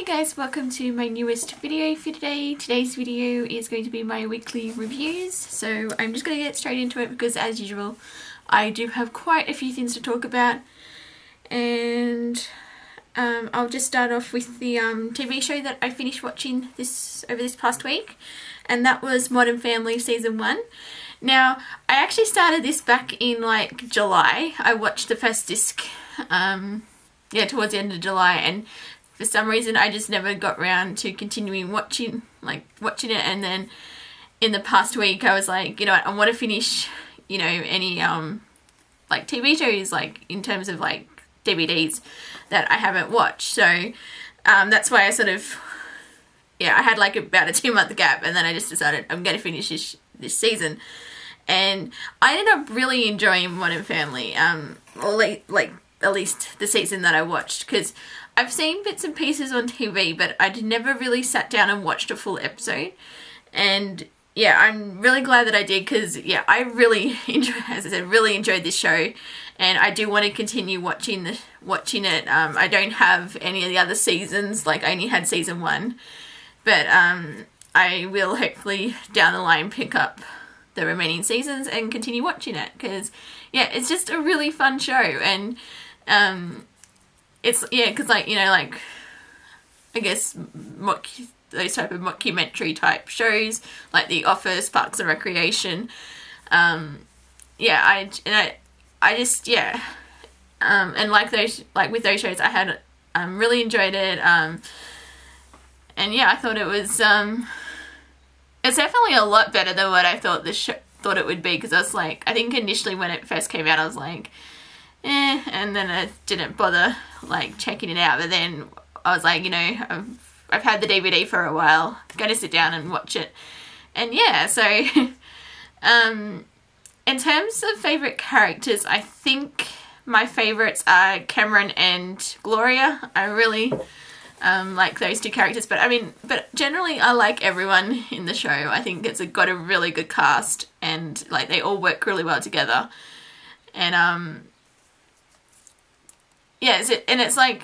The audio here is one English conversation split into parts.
Hey guys, welcome to my newest video for today. Today's video is going to be my weekly reviews, so I'm just going to get straight into it because as usual I do have quite a few things to talk about, and I'll just start off with the TV show that I finished watching over this past week, and that was Modern Family Season 1. Now, I actually started this back in like July. I watched the first disc towards the end of July, and for some reason I just never got around to continuing watching it, and then in the past week I was like, you know what, I want to finish, you know, any like TV shows, like in terms of like DVDs that I haven't watched. So that's why I sort of, I had like about a 2-month gap, and then I just decided I'm going to finish this season. And I ended up really enjoying Modern Family, or like at least the season that I watched, because I've seen bits and pieces on TV, but I'd never really sat down and watched a full episode. And yeah, I'm really glad that I did, because I really really enjoyed this show, and I do want to continue watching it. I don't have any of the other seasons, like I only had season 1, but I will hopefully down the line pick up the remaining seasons and continue watching it, because it's just a really fun show. And it's because like, you know, like I guess those type of mockumentary type shows like The Office, Parks and Recreation, and like those, like with those shows I had really enjoyed it, and I thought it was it's definitely a lot better than what I thought thought it would be, because I was like, I think initially when it first came out I was like and then I didn't bother like checking it out, but then I was like, you know, I've had the DVD for a while, I'm going to sit down and watch it. And so in terms of favourite characters, I think my favourites are Cameron and Gloria. I really like those two characters, but generally I like everyone in the show. I think it's got a really good cast, and like they all work really well together. And it's like,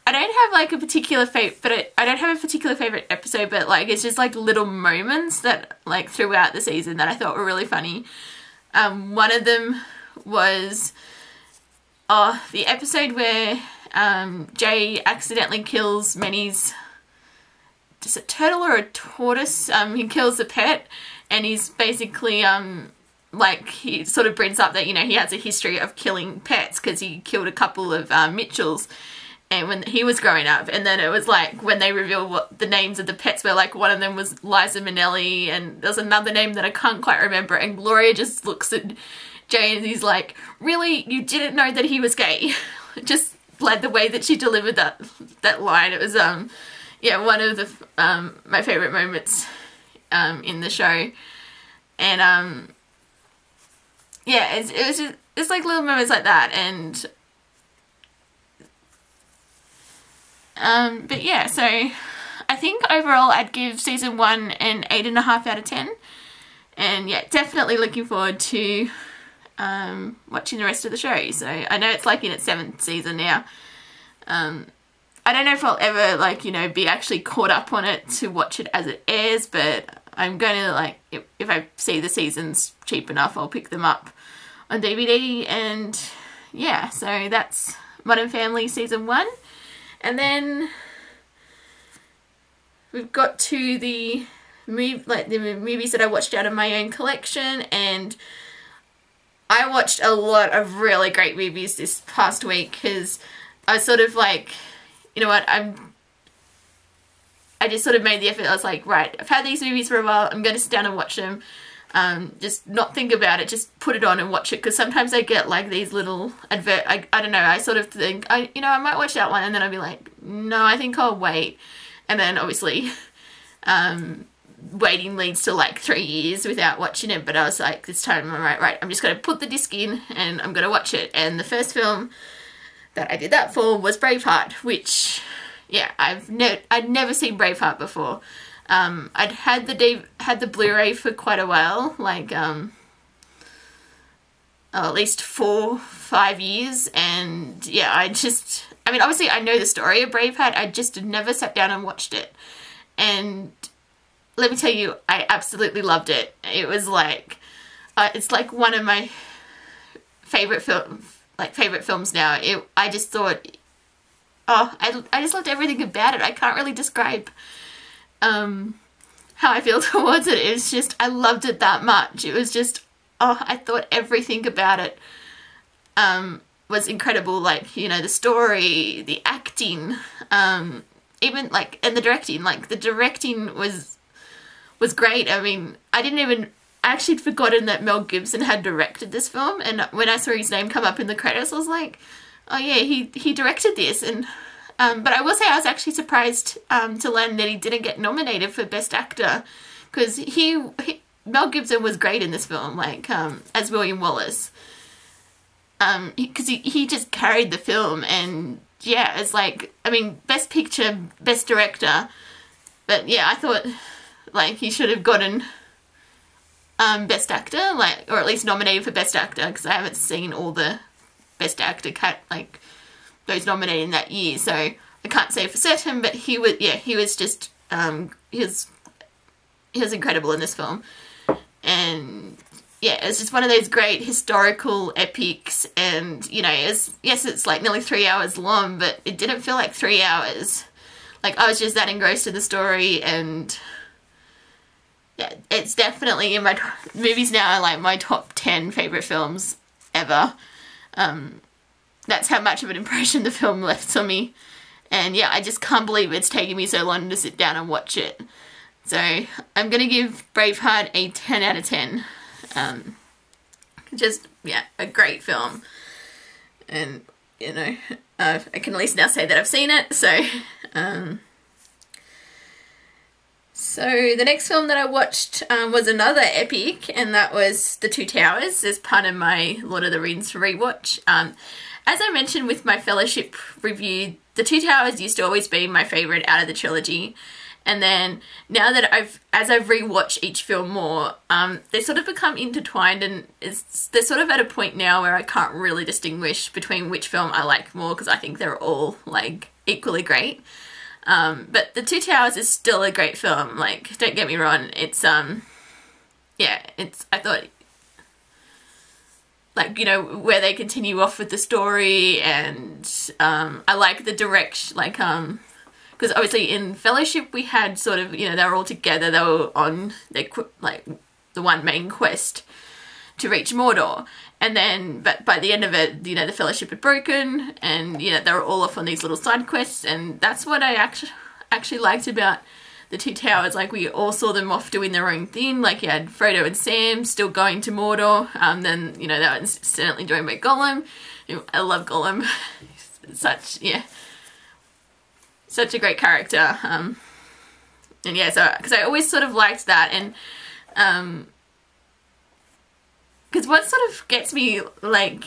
I don't have like a particular favorite, I don't have a particular favorite episode, but like it's just like little moments that like throughout the season that I thought were really funny. One of them was the episode where Jay accidentally kills Manny's, is it turtle or a tortoise? He kills a pet, and he's basically like, he sort of brings up that, you know, he has a history of killing pets because he killed a couple of Mitchells and when he was growing up. And then it was like, when they revealed what the names of the pets were, like one of them was Liza Minnelli, and there's another name that I can't quite remember, and Gloria just looks at Jay and he's like, really, you didn't know that he was gay? Just like the way that she delivered that line, it was one of the my favorite moments in the show. And it's like little moments like that. And so I think overall I'd give season 1 an 8.5 out of 10, and definitely looking forward to watching the rest of the show. So I know it's like in its 7th season now. I don't know if I'll ever, like, you know, be actually caught up on it to watch it as it airs, but I'm gonna, like, if I see the seasons cheap enough, I'll pick them up on DVD. And so that's Modern Family Season 1. And then we've got to the movies that I watched out of my own collection, and I watched a lot of really great movies this past week, because I was sort of like, you know what, I just sort of made the effort. I was like, right, I've had these movies for a while, I'm going to sit down and watch them. Just not think about it, just put it on and watch it, because sometimes I get like these little I don't know, I sort of think, I might watch that one, and then I'll be like, no, I think I'll wait. And then obviously waiting leads to like 3 years without watching it, but I was like, this time I'm right, I'm just going to put the disc in and I'm going to watch it. And the first film that I did that for was Braveheart, which I'd never seen Braveheart before. I'd had the Blu-ray for quite a while, like at least 4-5 years, and I I mean, obviously I know the story of Braveheart, I just never sat down and watched it. And let me tell you, I absolutely loved it. It was like, it's like one of my favorite films now. I just thought, oh, I just loved everything about it. I can't really describe how I feel towards it. It was just, I loved it that much. It was just, oh, I thought everything about it was incredible. Like, you know, the story, the acting, even like, and the directing. Like, the directing was great. I mean, I actually had forgotten that Mel Gibson had directed this film, and when I saw his name come up in the credits, I was like, oh yeah, he directed this. And but I will say I was actually surprised to learn that he didn't get nominated for Best Actor, because Mel Gibson was great in this film, like as William Wallace, because he just carried the film. And yeah, it's like, I mean, Best Picture, Best Director, but yeah, I thought like he should have gotten Best Actor, like, or at least nominated for Best Actor, because I haven't seen all the Best Actor like those nominated in that year, so I can't say for certain, but he was just he was incredible in this film. And yeah, it's just one of those great historical epics. And you know, yes, it's like nearly 3 hours long, but it didn't feel like 3 hours. Like, I was just that engrossed in the story. And yeah, it's definitely in my movies now, like my top 10 favourite films ever. That's how much of an impression the film left on me. And yeah, I just can't believe it's taken me so long to sit down and watch it. So I'm going to give Braveheart a 10 out of 10. Just, yeah, a great film. And, you know, I can at least now say that I've seen it. So, so the next film that I watched was another epic, and that was The Two Towers, as part of my Lord of the Rings rewatch. As I mentioned with my Fellowship review, The Two Towers used to always be my favourite out of the trilogy. And then now that as I've rewatched each film more, they sort of become intertwined, and they're sort of at a point now where I can't really distinguish between which film I like more, because I think they're all like equally great. But The Two Towers is still a great film. Like, don't get me wrong, it's yeah, I thought, like, you know, where they continue off with the story, and I like the direction, like, because obviously in Fellowship we had sort of, you know, they were all together, they were on their, like, the one main quest to reach Mordor, and then, but by the end of it, you know, the Fellowship had broken, and, you know, they were all off on these little side quests, and that's what I actually liked about The Two Towers. Like, we all saw them off doing their own thing. Like, you had Frodo and Sam still going to Mordor, then, you know, they were incidentally joined by Gollum. I love Gollum. Such a great character. And yeah, so, because I always sort of liked that, and because what sort of gets me, like,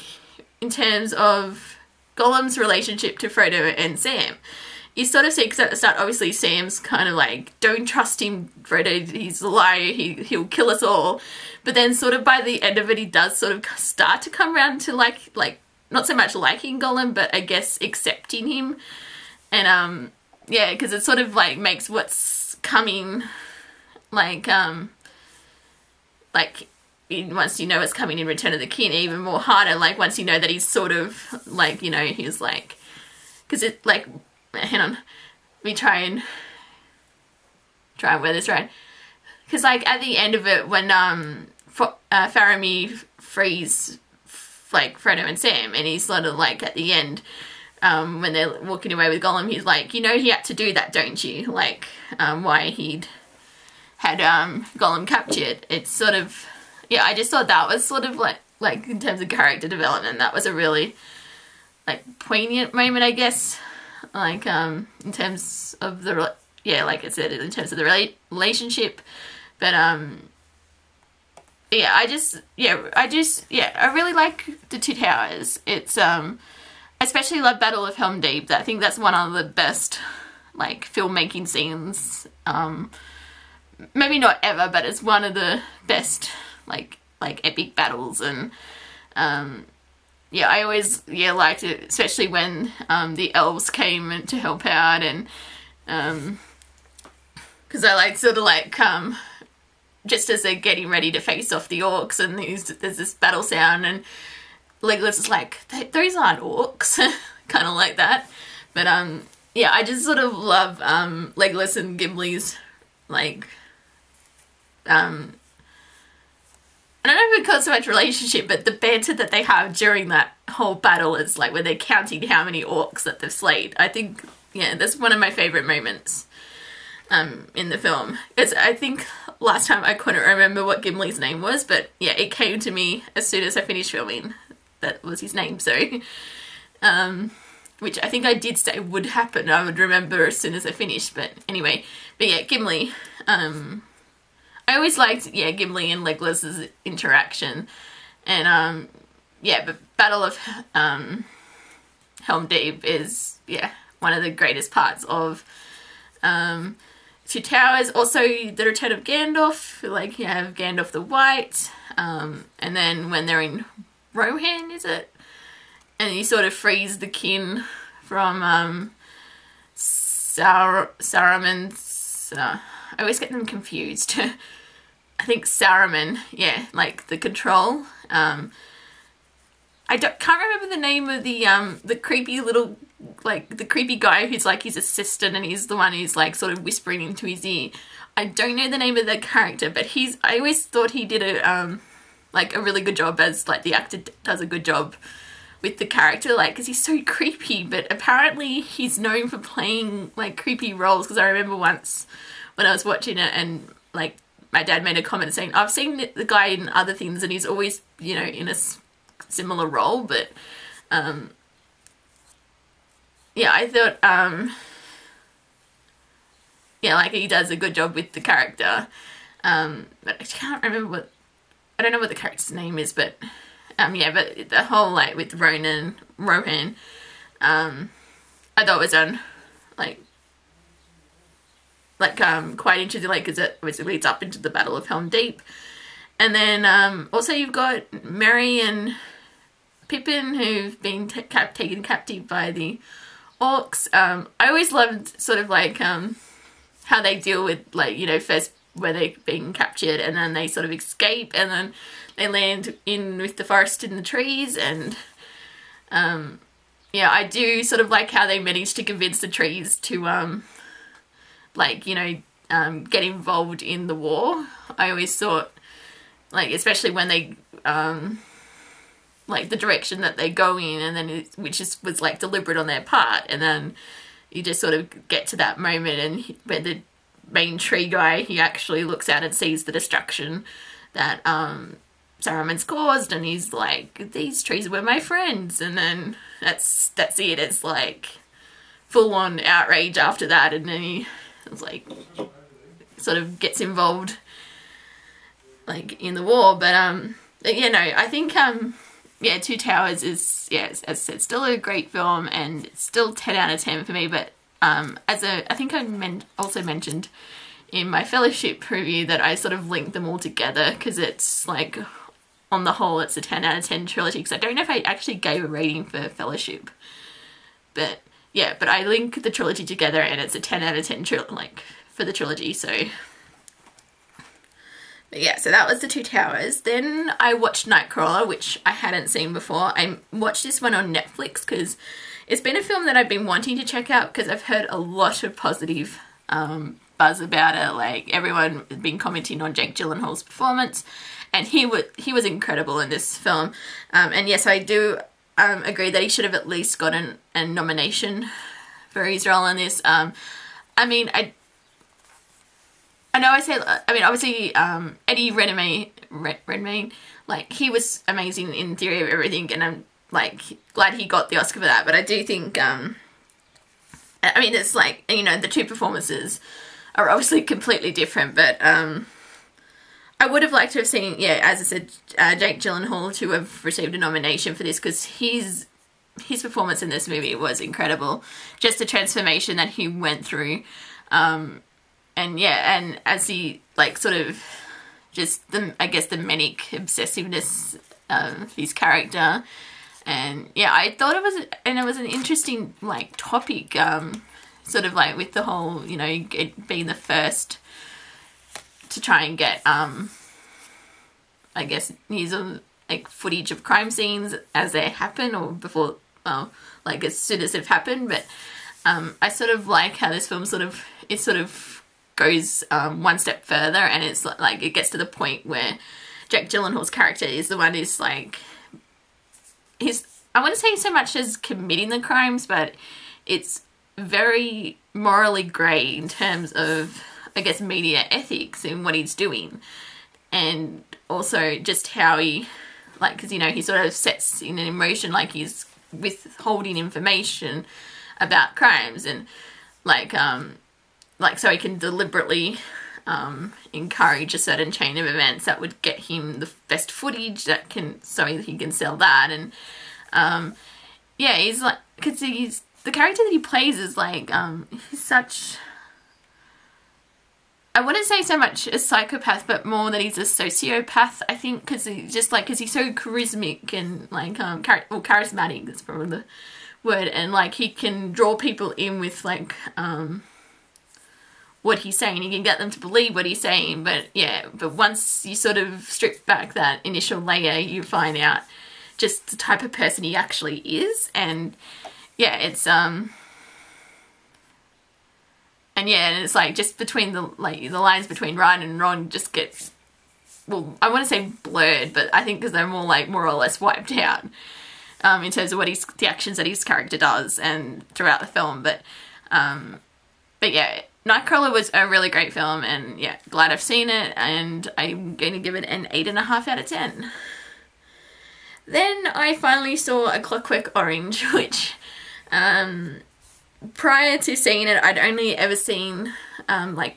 in terms of Gollum's relationship to Frodo and Sam, you sort of see, because at the start, obviously, Sam's kind of like, don't trust him, Frodo, he's a liar, he'll kill us all. But then sort of by the end of it, he does sort of start to come around to, like not so much liking Gollum, but I guess accepting him. And, yeah, because it sort of, like, makes what's coming, like, once you know what's coming in Return of the King, even more harder. Like, once you know that he's sort of, like, you know, he's, like, because it, like, hang on, let me try and wear this right. Because, like, at the end of it, when, Faramir frees, like, Frodo and Sam, and he's sort of, like, at the end, when they're walking away with Gollum, he's like, you know, he had to do that, don't you? Like, why he'd had, Gollum captured. It's sort of, yeah, I just thought that was sort of, like, in terms of character development, that was a really, like, poignant moment, I guess. Like, in terms of the, yeah, like I said, in terms of the relationship. But, yeah, I really like The Two Towers. It's, I especially love Battle of Helm Deep. I think that's one of the best, like, filmmaking scenes. Maybe not ever, but it's one of the best, like epic battles. And, yeah, I always liked it, especially when the elves came in to help out, and because I like sort of like just as they're getting ready to face off the orcs, and there's this battle sound, and Legolas is like, those aren't orcs, kind of like that. But yeah, I just sort of love Legolas and Gimli's like I don't know if it calls so much relationship, but the banter that they have during that whole battle is like when they're counting how many orcs that they've slayed. I think, yeah, that's one of my favourite moments in the film. I think last time I couldn't remember what Gimli's name was, but yeah, it came to me as soon as I finished filming. That was his name, so which I think I did say would happen. I would remember as soon as I finished, but anyway. But yeah, Gimli. I always liked, yeah, Gimli and Legolas's interaction, and yeah, but Battle of Helm Deep is, yeah, one of the greatest parts of Two Towers. Also, the return of Gandalf, like you have Gandalf the White, and then when they're in Rohan, is it? And he sort of frees the kin from Saruman's. I always get them confused. I think Saruman, yeah, like the control. I can't remember the name of the creepy little, like the creepy guy who's like his assistant, and he's the one who's like sort of whispering into his ear. I don't know the name of the character, but I always thought he did a really good job, as like the actor does a good job with the character, like, because he's so creepy, but apparently he's known for playing like creepy roles, because I remember once when I was watching it, and like my dad made a comment saying, I've seen the guy in other things and he's always, you know, in a similar role, but yeah, I thought yeah, like he does a good job with the character, but I can't remember I don't know what the character's name is, but yeah, but the whole, like, with Rohan, I thought was done, quite interesting, like, because it obviously leads up into the Battle of Helm Deep. And then, also you've got Merry and Pippin, who've been taken captive by the orcs. I always loved sort of, like, how they deal with, like, you know, first where they're being captured, and then they sort of escape, and then they land in with the forest and the trees, and yeah, I do sort of like how they managed to convince the trees to like, you know, get involved in the war. I always thought, like, especially when they like the direction that they go in, and then was like deliberate on their part, and then you just sort of get to that moment, and where the main tree guy, he actually looks out and sees the destruction that Saruman's caused, and he's like, these trees were my friends, and then that's it. It's like full on outrage after that, and then he like sort of gets involved like in the war. But yeah, no, I think yeah, Two Towers is, yeah, as I said, still a great film, and it's still 10 out of 10 for me. But I think I also mentioned in my Fellowship review that I sort of linked them all together, because it's like, on the whole, it's a 10 out of 10 trilogy, because I don't know if I actually gave a rating for Fellowship, but yeah, but I link the trilogy together, and it's a 10 out of 10 like for the trilogy. So but yeah, so that was the Two Towers. Then I watched Nightcrawler, which I hadn't seen before. I watched this one on Netflix because it's been a film that I've been wanting to check out, because I've heard a lot of positive buzz about it. Like, everyone has been commenting on Jake Gyllenhaal's performance, and he was incredible in this film. And yes, I do agree that he should have at least gotten a nomination for his role in this. I mean, I know I say, I mean, obviously, Eddie Redmayne, like, he was amazing in Theory of Everything, and I'm, like, glad he got the Oscar for that. But I do think, I mean, it's like, you know, the two performances are obviously completely different, but I would have liked to have seen, yeah, as I said, Jake Gyllenhaal to have received a nomination for this, because his performance in this movie was incredible. Just the transformation that he went through, and yeah, and as he, like, sort of just I guess the manic obsessiveness of his character, And yeah, I thought it was an interesting like topic, sort of like with the whole, you know, it being the first to try and get I guess use of like footage of crime scenes as they happen, or before, well, like as soon as they've happened. But I sort of like how this film sort of goes one step further, and it's like it gets to the point where Jake Gyllenhaal's character is the one who's like, I wouldn't say so much as committing the crimes, but it's very morally grey in terms of, I guess, media ethics and what he's doing. And also just how he, like, because, you know, he sort of sets in an emotion like he's withholding information about crimes, and like so he can deliberately encourage a certain chain of events that would get him the best footage that can, so he can sell that. And yeah, he's like, because he's the character that he plays is like he's such, I wouldn't say so much a psychopath, but more that he's a sociopath, I think, because he's just like, because he's so charismatic and like charismatic, that's probably the word, and like he can draw people in with like what he's saying. He can get them to believe what he's saying. But yeah, but once you sort of strip back that initial layer, you find out just the type of person he actually is. And yeah, it's and yeah, and it's like just between the lines between right and wrong just gets, well, I want to say blurred, but I think because they're more or less wiped out in terms of what the actions that his character does and throughout the film. But yeah, Nightcrawler was a really great film, and yeah, glad I've seen it, and I'm going to give it an 8.5 out of 10. Then I finally saw A Clockwork Orange, which prior to seeing it, I'd only ever seen I'd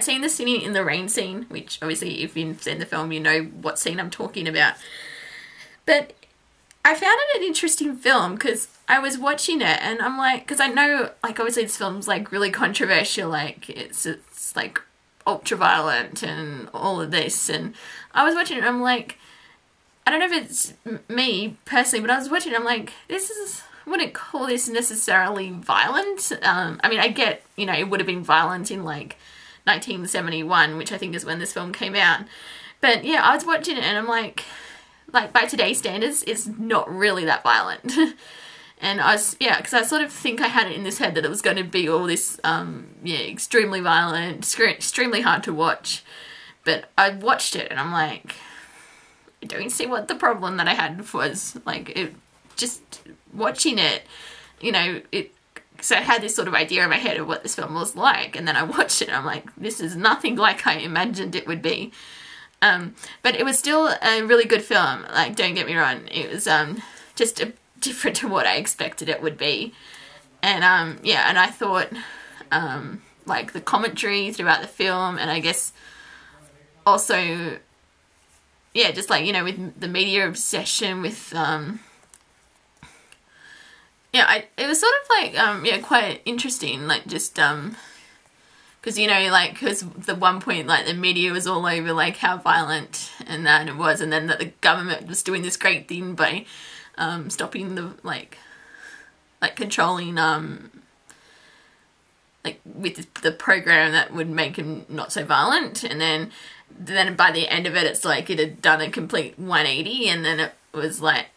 seen the Singing in the Rain scene, which obviously if you've seen the film you know what scene I'm talking about. But I found it an interesting film because I was watching it and I'm like, because I know like obviously this film's like really controversial, like it's like ultra violent and all of this, and I was watching it and I'm like, I don't know if it's me personally, but I was watching it and I'm like, I wouldn't call this necessarily violent. I mean, I get, you know, it would have been violent in like 1971, which I think is when this film came out. But yeah, I was watching it and I'm like by today's standards, it's not really that violent. And I was, yeah, because I sort of think I had it in this head that it was going to be all this, yeah, extremely violent, extremely hard to watch. But I watched it and I'm like, I don't see what the problem that I had was. Like, it just watching it, you know, so I had this sort of idea in my head of what this film was like, and then I watched it and I'm like, this is nothing like I imagined it would be. But it was still a really good film, like, don't get me wrong. It was just different to what I expected it would be. And yeah, and I thought like the commentary throughout the film, and I guess also, yeah, just like, you know, with the media obsession with yeah, it was sort of like yeah, quite interesting, like just because, you know, like, because the one point, like, the media was all over, like, how violent and that it was, and then that the government was doing this great thing by stopping the, like controlling, like, with the program that would make him not so violent, and then by the end of it, it's like it had done a complete 180, and then it was like,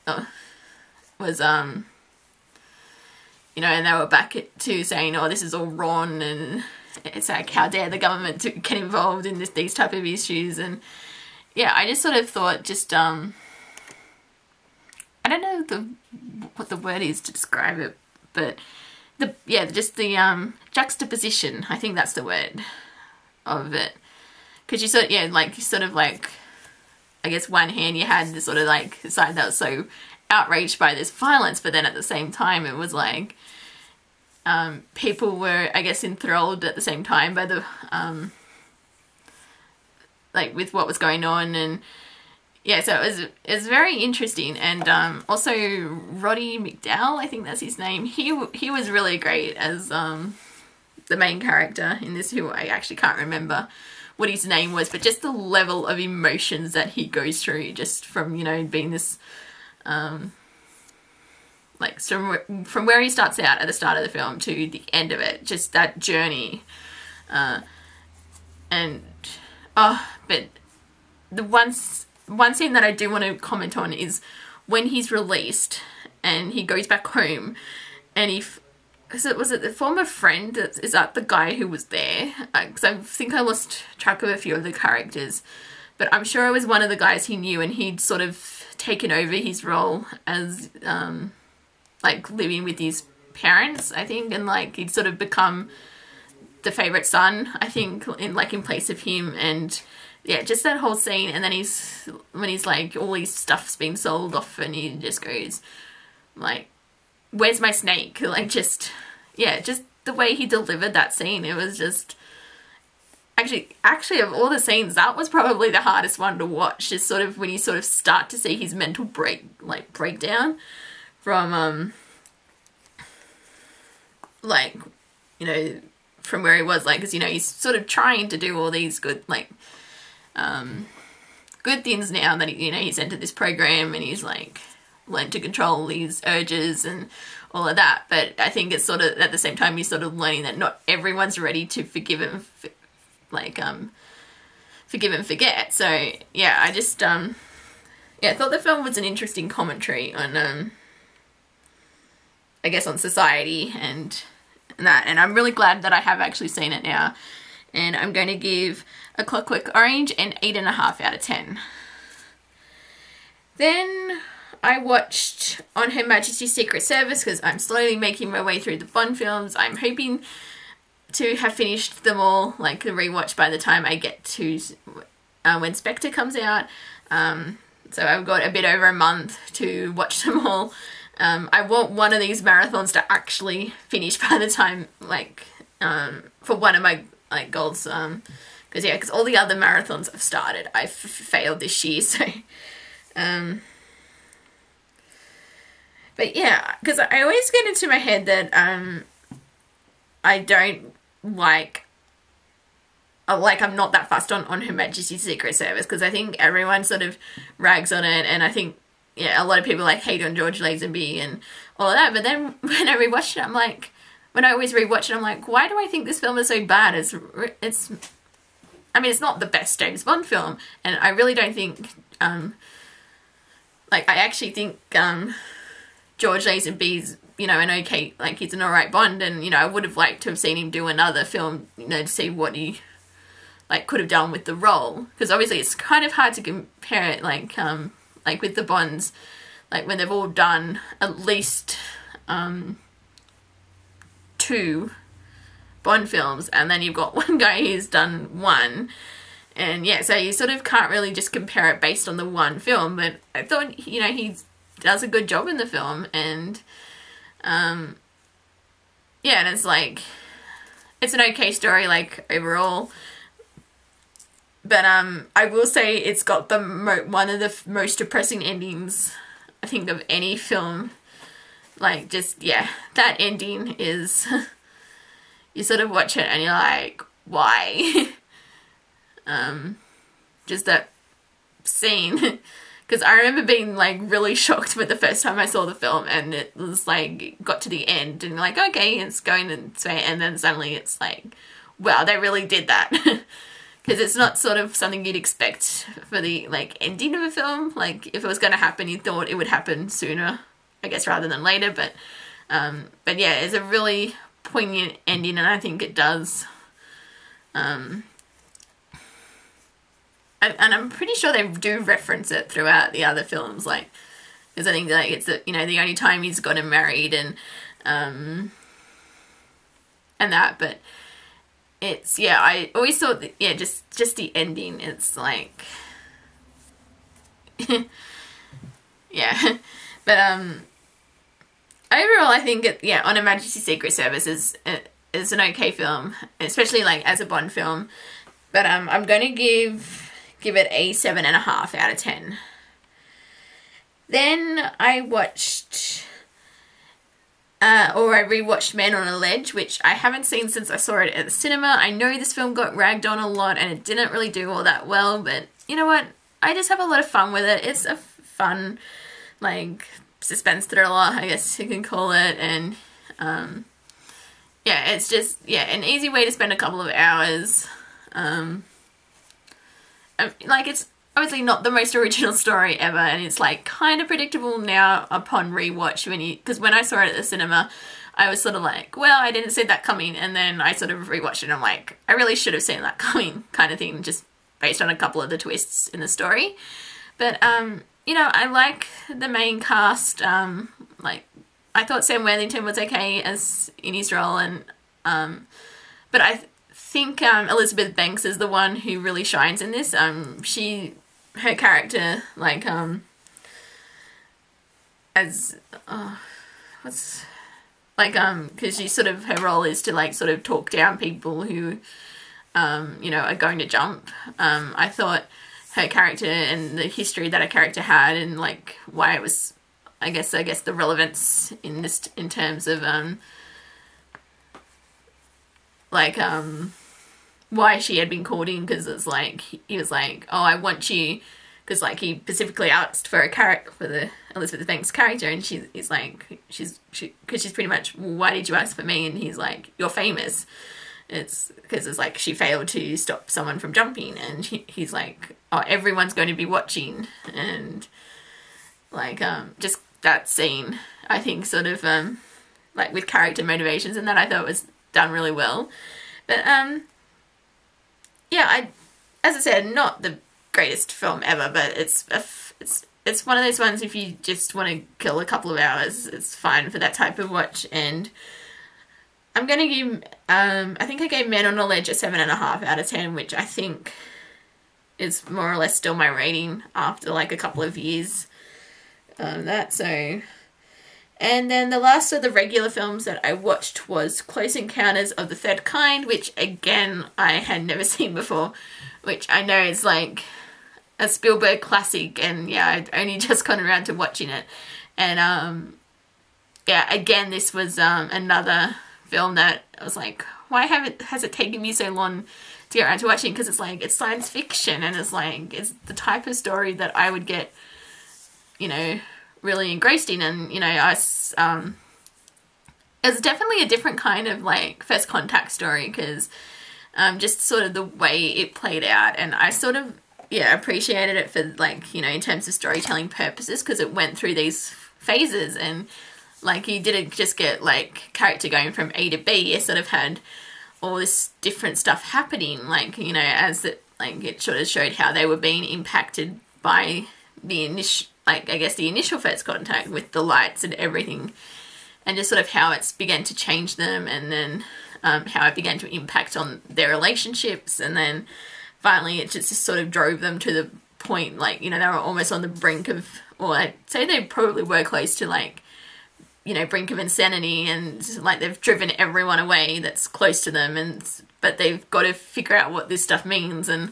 you know, and they were back to saying, oh, this is all wrong, and it's like, how dare the government to get involved in these type of issues. And yeah, I just sort of thought, just I don't know what the word is to describe it, but just the juxtaposition, I think that's the word of it, because you sort of like, I guess one hand you had this sort of like side that was so outraged by this violence, but then at the same time it was like people were, I guess, enthralled at the same time by the like with what was going on. And yeah, so it was very interesting. And also Roddy McDowall, I think that's his name, he was really great as the main character in this, who I actually can't remember what his name was, but just the level of emotions that he goes through, just from, you know, being this Like from where he starts out at the start of the film to the end of it, just that journey. But the one scene that I do want to comment on is when he's released and he goes back home, and was it the former friend is that the guy who was there? Because I think I lost track of a few of the characters, but I'm sure it was one of the guys he knew, and he'd sort of taken over his role as like living with his parents, I think, and like he'd sort of become the favorite son, I think, in place of him. And yeah, just that whole scene. And then when he's like, all his stuff's been sold off, and he just goes like, where's my snake? Like, just the way he delivered that scene, it was just actually of all the scenes, that was probably the hardest one to watch. Just sort of when you sort of start to see his mental breakdown from like, you know, from where he was, like, because, you know, he's sort of trying to do all these good, like, good things now that, you know, he's entered this program, and he's like learned to control these urges and all of that. But I think it's sort of, at the same time, he's sort of learning that not everyone's ready to forgive and forgive and forget. So yeah, I just I thought the film was an interesting commentary on I guess on society and that, and I'm really glad that I have actually seen it now. And I'm going to give A Clockwork Orange an 8.5 out of 10. Then I watched On Her Majesty's Secret Service, because I'm slowly making my way through the Bond films. I'm hoping to have finished them all, like the rewatch, by the time I get to when Spectre comes out. So I've got a bit over a month to watch them all. I want one of these marathons to actually finish by the time, like, for one of my, like, goals, because all the other marathons I've started, I've failed this year, so, but yeah, because I always get into my head that, I don't I'm not that fussed on Her Majesty's Secret Service, because I think everyone sort of rags on it, and I think, yeah, a lot of people like hate on George Lazenby and all of that. But then when I rewatched it, I'm like, when I always rewatch it, I'm like, why do I think this film is so bad? I mean, it's not the best James Bond film, and I really don't think, like, I actually think, George Lazenby's, you know, an okay, like, he's an alright Bond, and, you know, I would have liked to have seen him do another film, you know, to see what he, like, could have done with the role, because obviously it's kind of hard to compare it, like with the Bonds, like, when they've all done at least, 2 Bond films, and then you've got one guy who's done 1, and yeah, so you sort of can't really just compare it based on the one film, but I thought, you know, he does a good job in the film, and, yeah, and it's like, it's an okay story, like, overall. But I will say it's got the one of the most depressing endings, I think, of any film. Like, just, yeah, that ending is, you sort of watch it and you're like, why? Just that scene. Because I remember being, like, really shocked with the first time I saw the film, and it was, like, got to the end, and like, okay, it's going and then suddenly it's like, wow, they really did that. Because it's not sort of something you'd expect for the, like, ending of a film. Like, if it was going to happen, you thought it would happen sooner, I guess, rather than later. But yeah, it's a really poignant ending, and I think it does. And I'm pretty sure they do reference it throughout the other films, like, because I think, like, it's the, you know, the only time he's gotten married and that, but it's, yeah, I always thought that, yeah, just the ending, it's like, yeah, but overall I think it, yeah, On Her Majesty's Secret Service is an okay film, especially, like, as a Bond film, but I'm going to give it a 7.5 out of 10. Then I watched, I rewatched Man on a Ledge, which I haven't seen since I saw it at the cinema. I know this film got ragged on a lot and it didn't really do all that well, but you know what? I just have a lot of fun with it. It's a fun like suspense thriller, I guess you can call it, and yeah, it's just, yeah, an easy way to spend a couple of hours. Like, it's obviously not the most original story ever, and it's like kind of predictable now upon rewatch, because when I saw it at the cinema, I was sort of like, well, I didn't see that coming, and then I sort of rewatched it and I'm like, I really should have seen that coming, kind of thing, just based on a couple of the twists in the story. But you know, I like the main cast. Like, I thought Sam Worthington was okay as in his role, and but I think Elizabeth Banks is the one who really shines in this. Her character, like, as what's, like, because she sort of, her role is to, like, sort of talk down people who you know, are going to jump. I thought her character and the history that her character had, and like why it was, I guess the relevance in this, in terms of like why she had been called in, because it's like he was like, oh, I want you, because like he specifically asked for a character, for the Elizabeth Banks character, and he's like, she's pretty much, well, why did you ask for me? And he's like, you're famous. It's because it's like she failed to stop someone from jumping, and he's like, oh, everyone's going to be watching. And like just that scene, I think, sort of like with character motivations, and that I thought was done really well. But yeah, as I said, not the greatest film ever, but it's one of those ones, if you just want to kill a couple of hours, it's fine for that type of watch. And I'm going to give, I think I gave Men on a Ledge a 7.5 out of 10, which I think is more or less still my rating after like a couple of years of that. So, and then the last of the regular films that I watched was Close Encounters of the Third Kind, which again, I had never seen before, which I know is like a Spielberg classic, and yeah, I'd only just gotten around to watching it. And yeah, again, this was another film that I was like, why has it taken me so long to get around to watching? Because it's like, it's science fiction, and it's like, it's the type of story that I would get, you know, really engrossed in. And you know, it's definitely a different kind of like first contact story, because just sort of the way it played out, and I sort of, yeah, appreciated it for, like, you know, in terms of storytelling purposes, because it went through these phases, and like, you didn't just get, like, character going from A to B. You sort of had all this different stuff happening, like, you know, as it, like, it sort of showed how they were being impacted by the initial, like, I guess the initial first contact with the lights and everything, and just sort of how it's began to change them, and then how it began to impact on their relationships, and then finally it just sort of drove them to the point, like, you know, they were almost on the brink of, or I'd say they probably were close to, like, you know, brink of insanity, and like they've driven everyone away that's close to them, and but they've got to figure out what this stuff means. And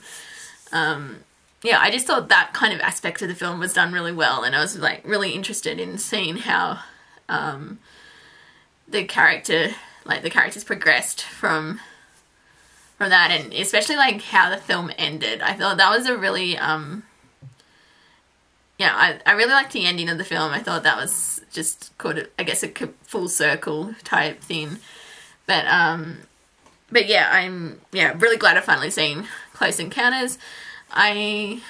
yeah, I just thought that kind of aspect of the film was done really well, and I was like really interested in seeing how the characters progressed from that, and especially like how the film ended. I thought that was a really yeah, I really liked the ending of the film. I thought that was just called, I guess, a full circle type thing. But yeah, I'm really glad I've finally seen Close Encounters. Because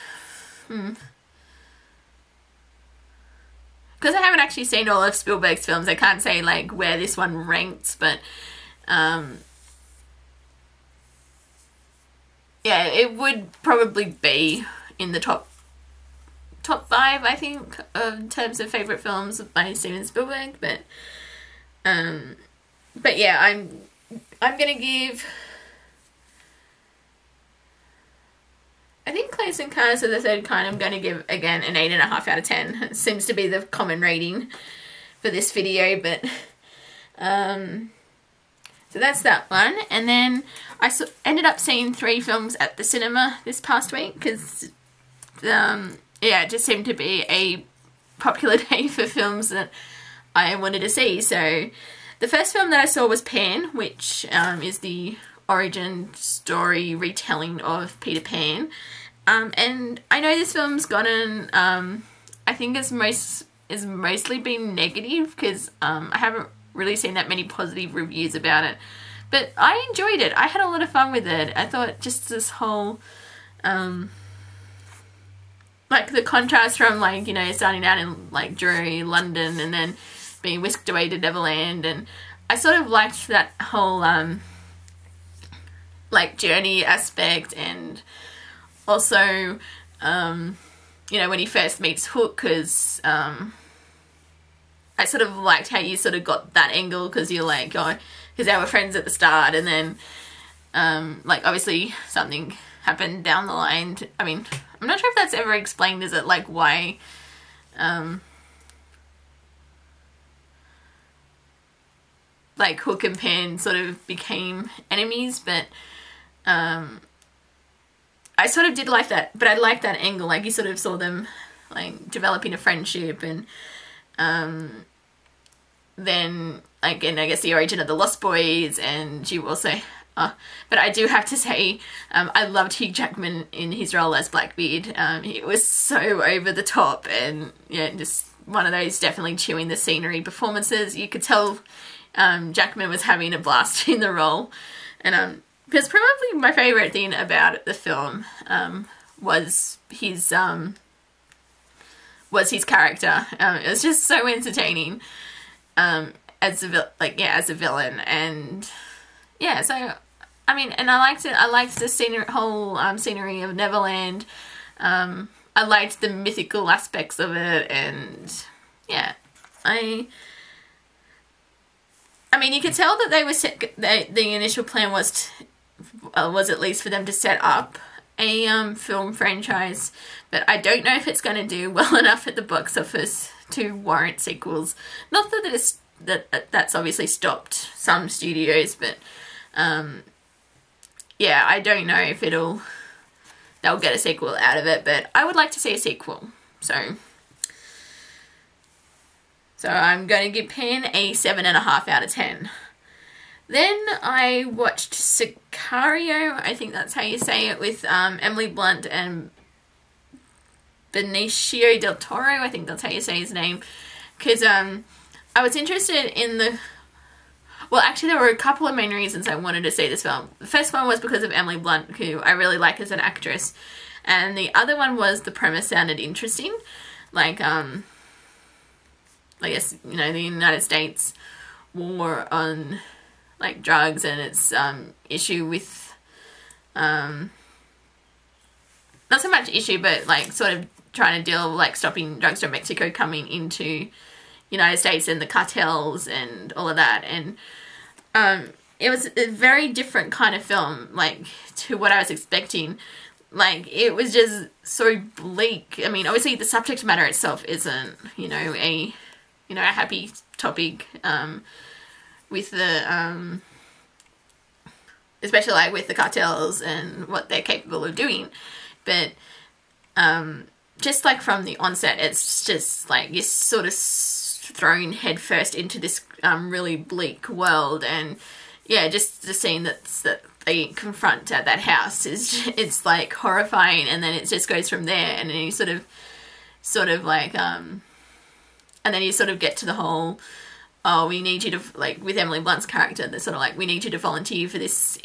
I haven't actually seen all of Spielberg's films, I can't say like where this one ranks, but yeah, it would probably be in the top 5, I think, in terms of favourite films by Steven Spielberg. But yeah, I'm gonna give, I think, Close Encounters of the Third Kind, I'm gonna give again an 8.5 out of 10. It seems to be the common rating for this video, but so that's that one. And then I ended up seeing 3 films at the cinema this past week, because yeah, it just seemed to be a popular day for films that I wanted to see. So the first film that I saw was Pan, which is the origin story retelling of Peter Pan. And I know this film's gotten, I think it's most has mostly been negative because I haven't really seen that many positive reviews about it. But I enjoyed it. I had a lot of fun with it. I thought just this whole, like the contrast from like, you know, starting out in like dreary London and then being whisked away to Neverland, and I sort of liked that whole like journey aspect, and also you know, when he first meets Hook, because I sort of liked how you sort of got that angle, because you're like, oh, because they were friends at the start, and then like obviously something happened down the line. I mean, I'm not sure if that's ever explained, is it, like why like Hook and Pan sort of became enemies, but I sort of did like that, but I liked that angle, like you sort of saw them like developing a friendship, and then like, and I guess the origin of the Lost Boys, and you also but I do have to say I loved Hugh Jackman in his role as Blackbeard. It was so over the top, and yeah, just one of those definitely chewing the scenery performances. You could tell Jackman was having a blast in the role, and because probably my favourite thing about the film was his character. It was just so entertaining as a villain, and yeah, so I mean, and I liked it. I liked the whole scenery of Neverland. I liked the mythical aspects of it, and yeah, I mean, you could tell that they were the initial plan was at least for them to set up a film franchise, but I don't know if it's going to do well enough at the box office to warrant sequels. Not that that's obviously stopped some studios, but yeah, I don't know if they'll get a sequel out of it, but I would like to see a sequel. So I'm going to give Pan a 7.5 out of 10. Then I watched SiCario, I think that's how you say it, with Emily Blunt and Benicio del Toro, I think that's how you say his name, because I was interested in well, actually there were a couple of main reasons I wanted to see this film. The first one was because of Emily Blunt, who I really like as an actress, and the other one was the premise sounded interesting, like I guess, you know, the United States war on like drugs, and its issue with not so much issue, but like sort of trying to deal with like stopping drugs from Mexico coming into United States, and the cartels and all of that. And it was a very different kind of film, like, to what I was expecting. Like, it was just so bleak. I mean, obviously the subject matter itself isn't, you know, a happy topic, with the especially like with the cartels and what they're capable of doing, but just like from the onset, it's just like you're sort of thrown headfirst into this really bleak world. And yeah, just the scene that they confront at that house it's like horrifying, and then it just goes from there, and then you sort of like and then you sort of get to the whole, oh, we need you to, like, with Emily Blunt's character, they're sort of like, we need you to volunteer for this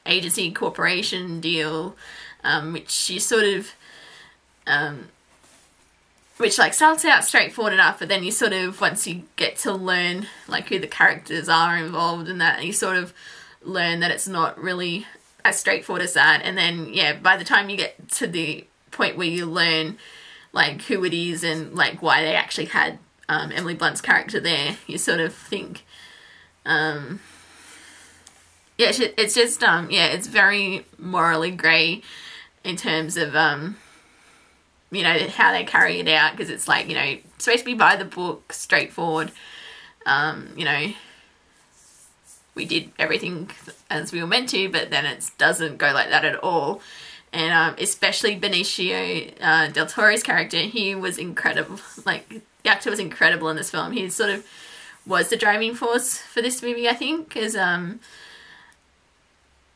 agency corporation deal, which you sort of, which like starts out straightforward enough, but then you sort of, once you get to learn like who the characters are involved in that, you sort of learn that it's not really as straightforward as that. And then, yeah, by the time you get to the point where you learn like who it is and like why they actually had Emily Blunt's character there, you sort of think, yeah, it's just, yeah, it's very morally grey in terms of, you know, how they carry it out, because it's like, you know, it's supposed to be by the book, straightforward, you know, we did everything as we were meant to, but then it doesn't go like that at all. And especially Benicio del Toro's character, he was incredible. Like, the actor was incredible in this film. He sort of was the driving force for this movie, I think, because I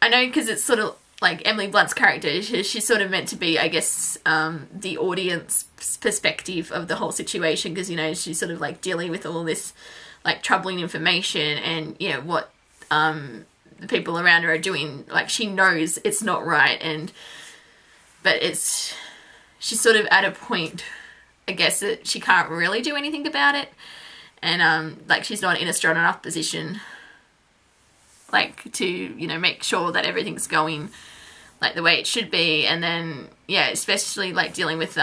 know, because it's sort of, like Emily Blunt's character, she's sort of meant to be, I guess, the audience perspective of the whole situation, because, you know, she's sort of like dealing with all this like troubling information, and, you know, what the people around her are doing. Like, she knows it's not right, but she's sort of at a point, I guess, that she can't really do anything about it, and like, she's not in a strong enough position, like, to, you know, make sure that everything's going like the way it should be. And then, yeah, especially like dealing with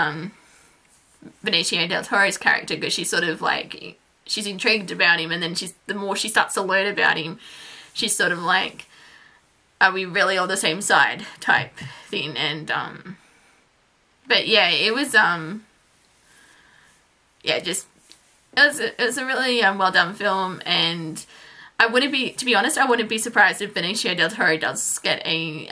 Benicio del Toro's character, because she's sort of like, she's intrigued about him, and then the more she starts to learn about him, she's sort of like, are we really on the same side type thing. And but yeah, it was yeah, just it was a really well done film, and I wouldn't be, to be honest, I wouldn't be surprised if Benicio del Toro does get a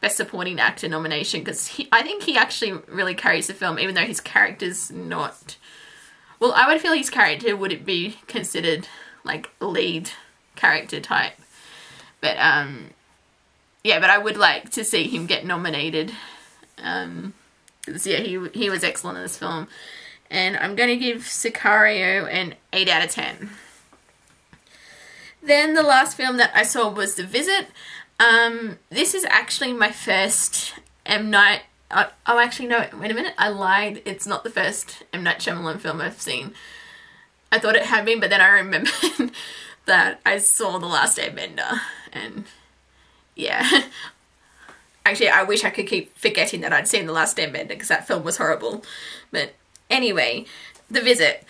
Best Supporting Actor nomination, because I think he actually really carries the film, even though his character's not, well, I would feel his character wouldn't be considered like lead character type, but yeah, but I would like to see him get nominated, because yeah, he was excellent in this film, and I'm going to give SiCario an 8 out of 10. Then the last film that I saw was The Visit. This is actually my first M. Night... Oh, actually, no, wait a minute. I lied. It's not the first M. Night Shyamalan film I've seen. I thought it had been, but then I remembered that I saw The Last Airbender. And, yeah. Actually, I wish I could keep forgetting that I'd seen The Last Airbender, because that film was horrible. But anyway, The Visit.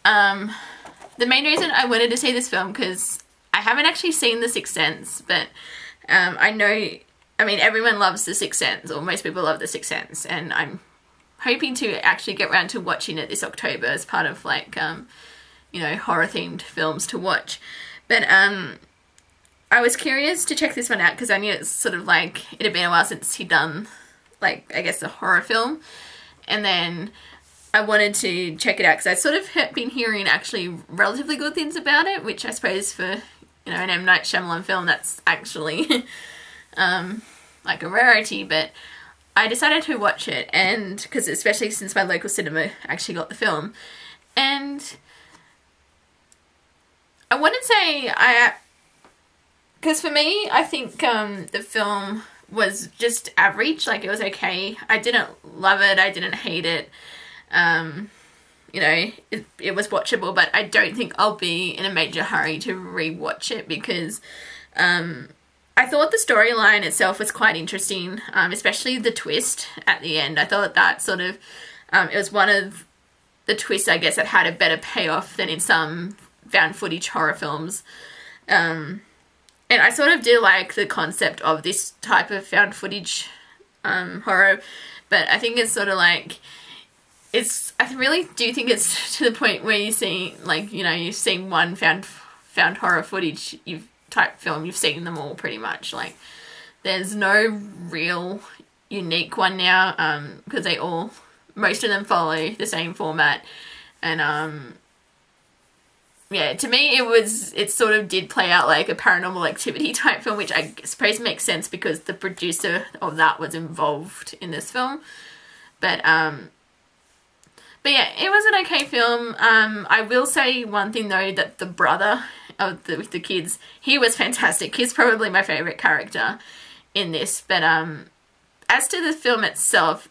The main reason I wanted to see this film, because I haven't actually seen The Sixth Sense, but I know, I mean, everyone loves The Sixth Sense, or most people love The Sixth Sense, and I'm hoping to actually get around to watching it this October as part of, like, you know, horror-themed films to watch. But I was curious to check this one out, because I knew it's sort of like, it had been a while since he'd done, like, I guess, a horror film, and then I wanted to check it out, because I sort of been hearing actually relatively good things about it, which I suppose for, you know, an M. Night Shyamalan film, that's actually like a rarity. But I decided to watch it, and because especially since my local cinema actually got the film, and I wouldn't say because for me, I think the film was just average. Like, it was okay. I didn't love it, I didn't hate it. You know, it was watchable, but I don't think I'll be in a major hurry to rewatch it, because I thought the storyline itself was quite interesting, especially the twist at the end. I thought that sort of, it was one of the twists, I guess, that had a better payoff than in some found footage horror films. And I sort of do like the concept of this type of found footage horror, but I think it's sort of like, I really do think it's to the point where you see, like, you know, you've seen one found horror footage type film, you've seen them all pretty much. Like, there's no real unique one now, because most of them follow the same format, and yeah, to me it sort of did play out like a Paranormal Activity type film, which I suppose makes sense because the producer of that was involved in this film. But yeah, it was an okay film. I will say one thing though, that the brother of the kids, he was fantastic. He's probably my favourite character in this. But as to the film itself,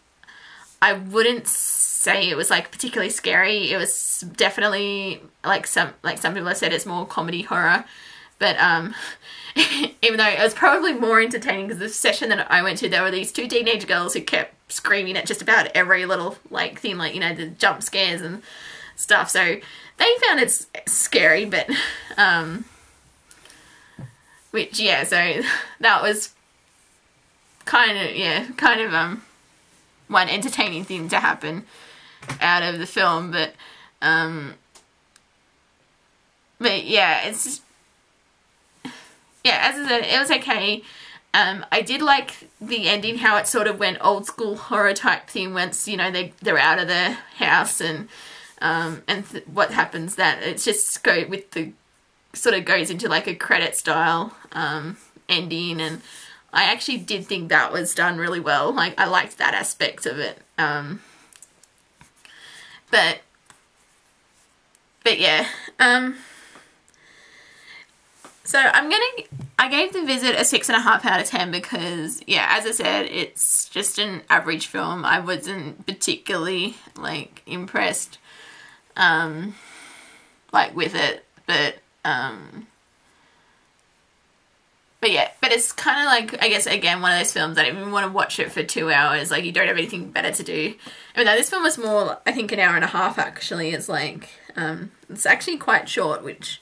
I wouldn't say it was like particularly scary. It was definitely like some people have said, it's more comedy horror. But even though it was probably more entertaining, because the session that I went to, there were these two teenage girls who kept screaming at just about every little like thing, like, you know, the jump scares and stuff. So they found it scary, but which, yeah, so that was kind of one entertaining thing to happen out of the film. But yeah, it's just, yeah, as I said, it was okay. I did like the ending, how it sort of went old school horror type thing once, you know, they're out of the house, and what happens, that it's just sort of goes into like a credit style ending, and I actually did think that was done really well. Like, I liked that aspect of it. But yeah. So I gave The Visit a 6.5 out of 10 because, yeah, as I said, it's just an average film. I wasn't particularly, like, impressed, like, with it, but yeah, but it's kind of like, I guess, again, one of those films that if you want to watch it for 2 hours, like, you don't have anything better to do. I mean, no, this film was more, I think, 1.5 hours, actually. It's like, it's actually quite short, which,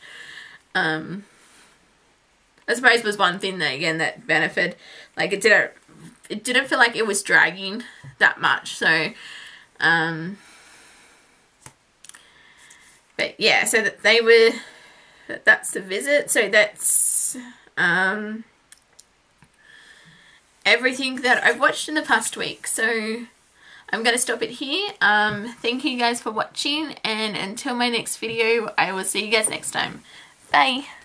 I suppose was one thing that, again, that benefited. Like, it didn't feel like it was dragging that much, so, but yeah, so that that's The Visit, so that's, everything that I've watched in the past week. So I'm going to stop it here. Thank you guys for watching, and until my next video, I will see you guys next time. Bye!